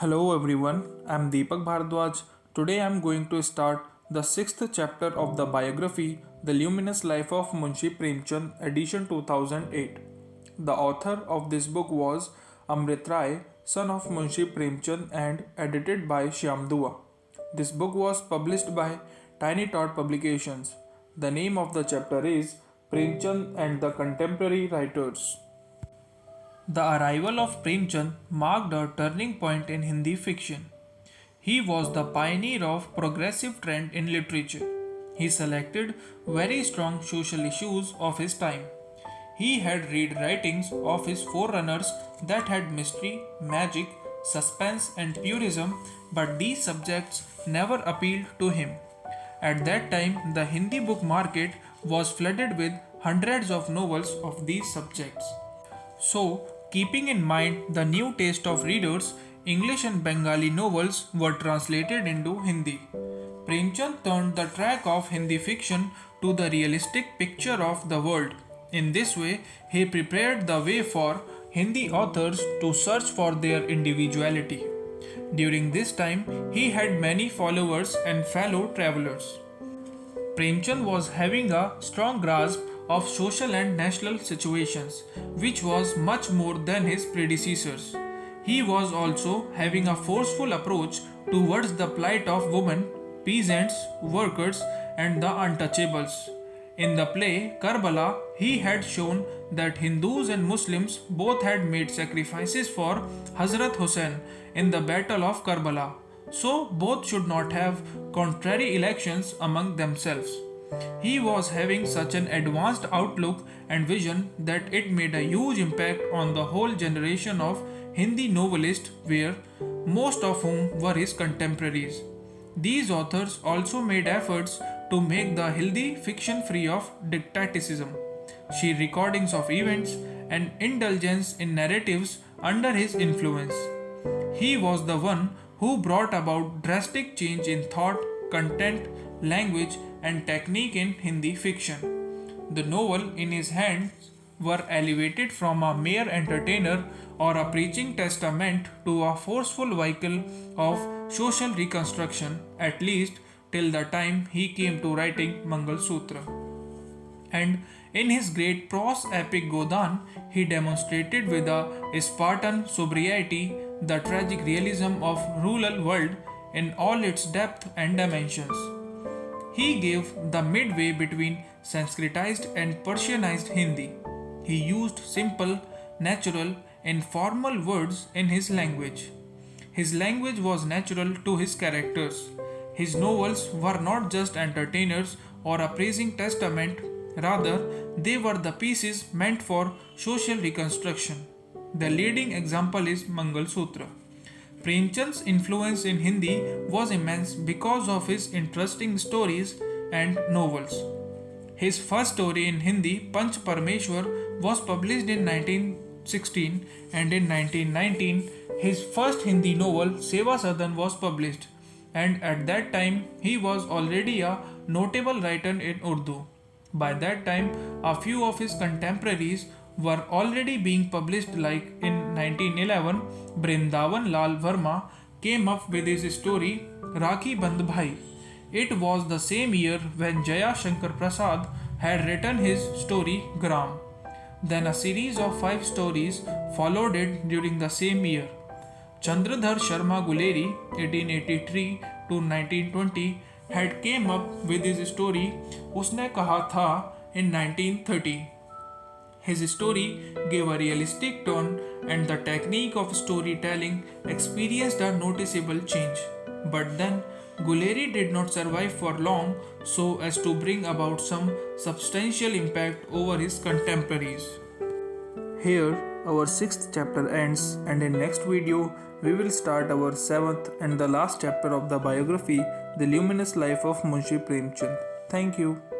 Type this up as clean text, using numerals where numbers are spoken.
Hello everyone, I'm Deepak Bhardwaj. Today I'm going to start the sixth chapter of the biography, The Luminous Life of Munshi Premchand, edition 2008. The author of this book was Amrit Rai, son of Munshi Premchand, and edited by Shyam Dua. This book was published by Tiny Tot Publications. The name of the chapter is Premchand and the Contemporary Writers. The arrival of Premchand marked a turning point in Hindi fiction. He was the pioneer of progressive trend in literature. He selected very strong social issues of his time. He had read writings of his forerunners that had mystery, magic, suspense, and purism, but these subjects never appealed to him. At that time, the Hindi book market was flooded with hundreds of novels of these subjects. So, keeping in mind the new taste of readers, English and Bengali novels were translated into Hindi. Premchand turned the track of Hindi fiction to the realistic picture of the world. In this way, he prepared the way for Hindi authors to search for their individuality. During this time, he had many followers and fellow travelers. Premchand was having a strong grasp of social and national situations, which was much more than his predecessors. He was also having a forceful approach towards the plight of women, peasants, workers, and the untouchables. In the play Karbala, he had shown that Hindus and Muslims both had made sacrifices for Hazrat Hussain in the Battle of Karbala, so both should not have contrary elections among themselves. He was having such an advanced outlook and vision that it made a huge impact on the whole generation of Hindi novelists, where most of whom were his contemporaries. These authors also made efforts to make the Hindi fiction free of dictatorialism, sheer recordings of events, and indulgence in narratives under his influence. He was the one who brought about drastic change in thought, content, language, and technique in Hindi fiction. The novel in his hands were elevated from a mere entertainer or a preaching testament to a forceful vehicle of social reconstruction, at least till the time he came to writing Mangal Sutra. And in his great prose epic Godan, he demonstrated with a Spartan sobriety the tragic realism of rural world in all its depth and dimensions. He gave the midway between Sanskritized and Persianized Hindi. He used simple, natural, informal words in his language. His language was natural to his characters. His novels were not just entertainers or a praising testament, rather, they were the pieces meant for social reconstruction. The leading example is Mangal Sutra. Premchand's influence in Hindi was immense because of his interesting stories and novels. His first story in Hindi, Panch Parmeshwar, was published in 1916, and in 1919 his first Hindi novel, Seva Sadan, was published, and at that time he was already a notable writer in Urdu. By that time, a few of his contemporaries were already being published, like in 1911, Brindavan Lal Verma came up with his story Rakhi Bandh Bhai. It was the same year when Jaya Shankar Prasad had written his story Gram. Then a series of 5 stories followed it during the same year. Chandradhar Sharma Guleri, 1883 to 1920, had came up with his story Usne Kaha Tha in 1930. His story gave a realistic tone, and the technique of storytelling experienced a noticeable change. But then, Guleri did not survive for long so as to bring about some substantial impact over his contemporaries. Here, our 6th chapter ends, and in next video, we will start our 7th and the last chapter of the biography, The Luminous Life of Munshi Premchand. Thank you.